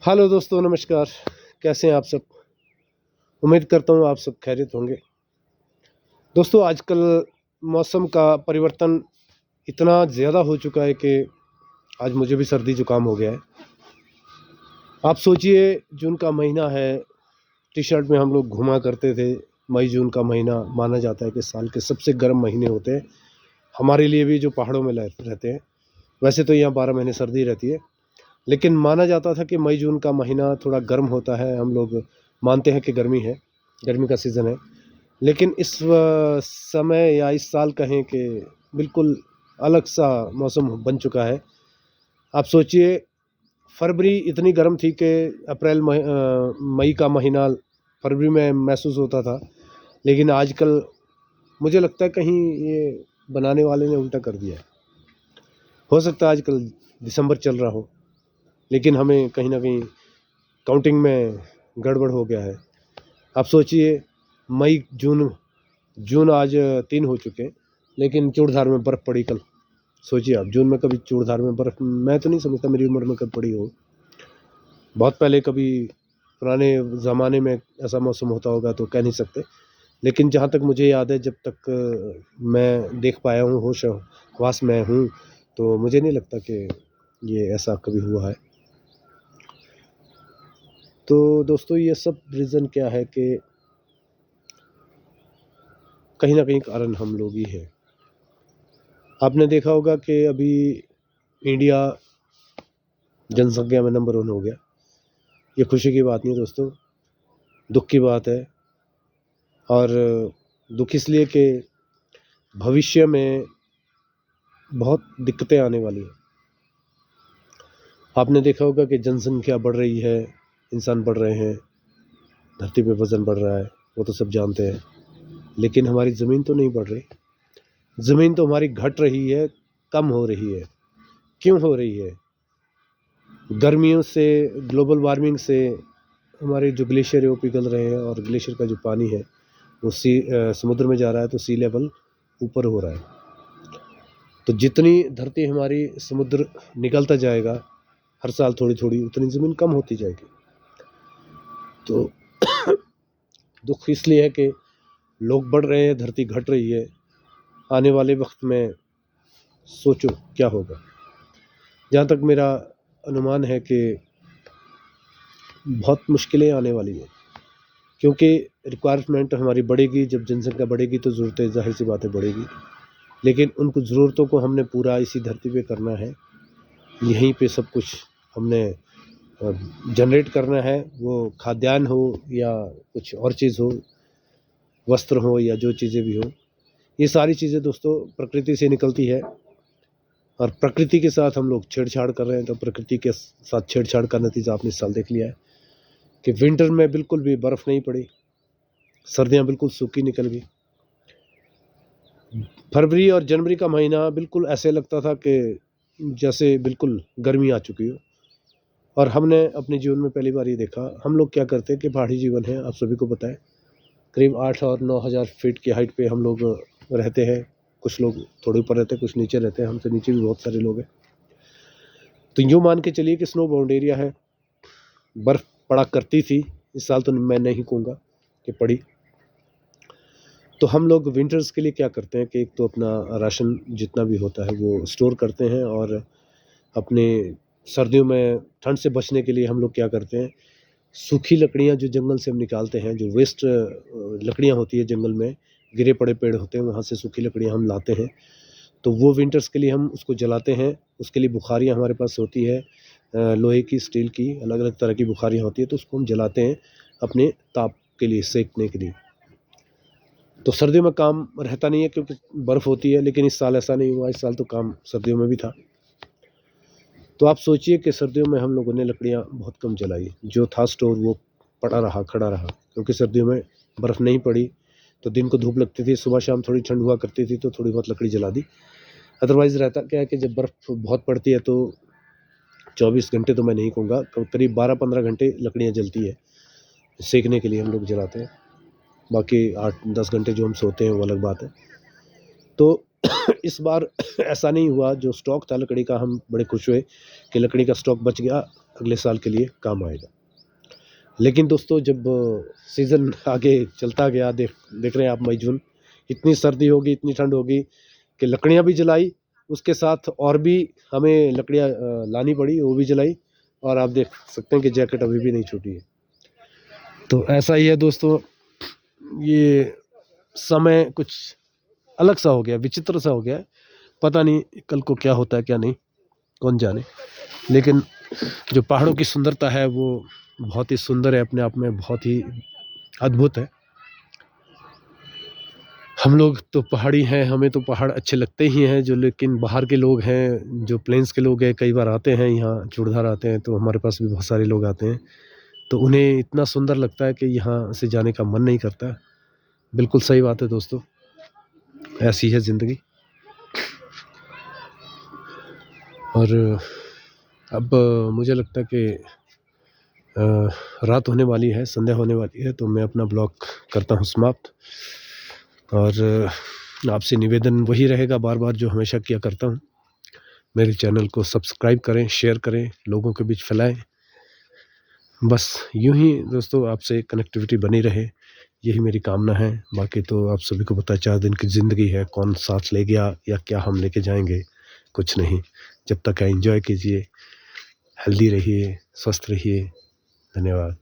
Hello दोस्तों, नमस्कार। कैसे हैं आप सब? उम्मीद करता हूँ आप सब खैरियत होंगे। दोस्तों, आजकल मौसम का परिवर्तन इतना ज़्यादा हो चुका है कि आज मुझे भी सर्दी जुकाम हो गया है। आप सोचिए, जून का महीना है, टी-शर्ट में हम लोग घूमा करते थे। मई जून का महीना माना जाता है कि साल के सबसे गर्म महीने होते हैं, हमारे लिए भी जो पहाड़ों में रहते हैं। वैसे तो यहाँ 12 महीने सर्दी रहती है, लेकिन माना जाता था कि मई जून का महीना थोड़ा गर्म होता है। हम लोग मानते हैं कि गर्मी है, गर्मी का सीज़न है। लेकिन इस समय या इस साल कहें कि बिल्कुल अलग-सा मौसम बन चुका है। आप सोचिए, फरवरी इतनी गर्म थी कि मई का महीना फरवरी में महसूस होता था। लेकिन आजकल मुझे लगता है कहीं ये बनाने वाले ने उल्टा कर दिया है। हो सकता है आजकल दिसंबर चल रहा हो, लेकिन हमें कहीं न कहीं काउंटिंग में गड़बड़ हो गया है। आप सोचिए, मई, जून जून आज 3 हो चुके हैं, लेकिन चूड़धार में बर्फ़ पड़ी कल। सोचिए आप, जून में कभी चूड़धार में बर्फ़ मैं तो नहीं समझता मेरी उम्र में कब पड़ी हो। बहुत पहले कभी पुराने ज़माने में ऐसा मौसम होता होगा तो कह नहीं सकते। लेकिन जहाँ तक मुझे याद है, जब तक मैं देख पाया हूँ, होश-हवास में हूँ, तो मुझे नहीं लगता कि ये ऐसा कभी हुआ है। तो दोस्तों, ये सब रीज़न क्या है कि कहीं न कहीं कारण हम लोग ही हैं। आपने देखा होगा कि अभी इंडिया जनसंख्या में नंबर 1 हो गया। ये खुशी की बात नहीं है दोस्तों, दुःख की बात है। और दुःख इसलिए कि भविष्य में बहुत दिक्कतें आने वाली हैं। आपने देखा होगा कि जनसंख्या बढ़ रही है, इंसान बढ़ रहे हैं, धरती पे वज़न बढ़ रहा है, वो तो सब जानते हैं। लेकिन हमारी ज़मीन तो नहीं बढ़ रही। ज़मीन तो हमारी घट रही है, कम हो रही है। क्यों हो रही है? गर्मियों से, ग्लोबल वार्मिंग से हमारे जो ग्लेशियर है वो पिघल रहे हैं, और ग्लेशियर का जो पानी है वो समुद्र में जा रहा है, तो सी लेवल ऊपर हो रहा है। तो जितनी धरती हमारी समुद्र निकलता जाएगा हर साल थोड़ी-थोड़ी, उतनी ज़मीन कम होती जाएगी। तो दुःख इसलिए है कि लोग बढ़ रहे हैं, धरती घट रही है। आने वाले वक़्त में सोचो क्या होगा? जहाँ तक मेरा अनुमान है कि बहुत मुश्किलें आने वाली हैं, क्योंकि रिक्वायरमेंट हमारी बढ़ेगी। जब जनसंख्या बढ़ेगी तो ज़रूरतें ज़ाहिर-सी बात है बढ़ेगी। लेकिन उन कुछ ज़रूरतों को हमने पूरा इसी धरती पे करना है। यहीं पे सब कुछ हमने जनरेट करना है, वो खाद्यान्न हो या कुछ और चीज़ हो, वस्त्र हो या जो चीज़ें भी हो। ये सारी चीज़ें दोस्तों प्रकृति से निकलती है, और प्रकृति के साथ हम लोग छेड़छाड़ कर रहे हैं। तो प्रकृति के साथ छेड़छाड़ का नतीजा आपने इस साल देख लिया है कि विंटर में बिल्कुल भी बर्फ़ नहीं पड़ी, सर्दियाँ बिल्कुल सूखी निकल गई। फरवरी और जनवरी का महीना बिल्कुल ऐसे लगता था कि जैसे बिल्कुल गर्मी आ चुकी हो। और हमने अपने जीवन में पहली बार ये देखा। हम लोग क्या करते हैं कि पहाड़ी जीवन है, आप सभी को पता है। करीब 8 और 9,000 फीट की हाइट पे हम लोग रहते हैं। कुछ लोग थोड़े ऊपर रहते हैं, कुछ नीचे रहते हैं, हमसे नीचे भी बहुत सारे लोग हैं। तो यूँ मान के चलिए कि स्नो बाउंड एरिया है, बर्फ़ पड़ा करती थी। इस साल तो मैं नहीं कहूँगा कि पड़ी। तो हम लोग विंटर्स के लिए क्या करते हैं कि एक तो अपना राशन जितना भी होता है वो स्टोर करते हैं, और अपने सर्दियों में ठंड से बचने के लिए हम लोग क्या करते हैं, सूखी लकड़ियाँ जो जंगल से हम निकालते हैं, जो वेस्ट लकड़ियाँ होती है जंगल में, गिरे पड़े पेड़ होते हैं, वहाँ से सूखी लकड़ियाँ हम लाते हैं। तो वो विंटर्स के लिए हम उसको जलाते हैं। उसके लिए बुखारियाँ हमारे पास होती है, लोहे की, स्टील की, अलग-अलग तरह की बुखारियाँ होती है, तो उसको हम जलाते हैं अपने ताप के लिए, सेंकने के लिए। तो सर्दियों में काम रहता नहीं है क्योंकि बर्फ़ होती है, लेकिन इस साल ऐसा नहीं हुआ। इस साल तो काम सर्दियों में भी था। तो आप सोचिए कि सर्दियों में हम लोगों ने लकड़ियाँ बहुत कम जलाई। जो था स्टोर वो पड़ा रहा, खड़ा रहा, क्योंकि सर्दियों में बर्फ़ नहीं पड़ी, तो दिन को धूप लगती थी, सुबह-शाम थोड़ी ठंड हुआ करती थी, तो थोड़ी बहुत लकड़ी जला दी। अदरवाइज़ रहता क्या है कि जब बर्फ़ बहुत पड़ती है तो 24 घंटे तो मैं नहीं कहूँगा, करीब 12-15 घंटे लकड़ियाँ जलती है। सेंकने के लिए हम लोग जलाते हैं। बाकी 8-10 घंटे जो हम सोते हैं वो अलग बात है। तो इस बार ऐसा नहीं हुआ। जो स्टॉक था लकड़ी का, हम बड़े खुश हुए कि लकड़ी का स्टॉक बच गया। अगले साल के लिए काम आएगा। लेकिन दोस्तों जब सीज़न आगे चलता गया, देख रहे हैं आप, मई जून, इतनी सर्दी होगी, इतनी ठंड होगी कि लकड़ियाँ भी जलाई, उसके साथ और भी हमें लकड़ियाँ लानी पड़ी, वो भी जलाई, और आप देख सकते हैं कि जैकेट अभी भी नहीं छूटी है। तो ऐसा ही है दोस्तों, ये समय कुछ अलग सा हो गया, विचित्र सा हो गया है। पता नहीं कल को क्या होता है क्या नहीं, कौन जाने। लेकिन जो पहाड़ों की सुंदरता है वो बहुत ही सुंदर है, अपने आप में बहुत ही अद्भुत है। हम लोग तो पहाड़ी हैं, हमें तो पहाड़ अच्छे लगते ही हैं, जो लेकिन बाहर के लोग हैं, जो प्लेन्स के लोग हैं, कई बार आते हैं यहाँ चूड़धार आते हैं, तो हमारे पास भी बहुत सारे लोग आते हैं, तो उन्हें इतना सुंदर लगता है कि यहाँ से जाने का मन नहीं करता। बिल्कुल सही बात है दोस्तों, ऐसी है ज़िंदगी। और अब मुझे लगता है कि रात होने वाली है, संध्या होने वाली है, तो मैं अपना ब्लॉग करता हूँ समाप्त। और आपसे निवेदन वही रहेगा बार बार जो हमेशा किया करता हूँ, मेरे चैनल को सब्सक्राइब करें, शेयर करें, लोगों के बीच फैलाएं। बस यूं ही दोस्तों आपसे कनेक्टिविटी बनी रहे, यही मेरी कामना है। बाकी तो आप सभी को पता है 4 दिन की ज़िंदगी है, कौन साथ ले गया या क्या हम लेके जाएंगे, कुछ नहीं। जब तक है एंजॉय कीजिए, हेल्दी रहिए, स्वस्थ रहिए। धन्यवाद।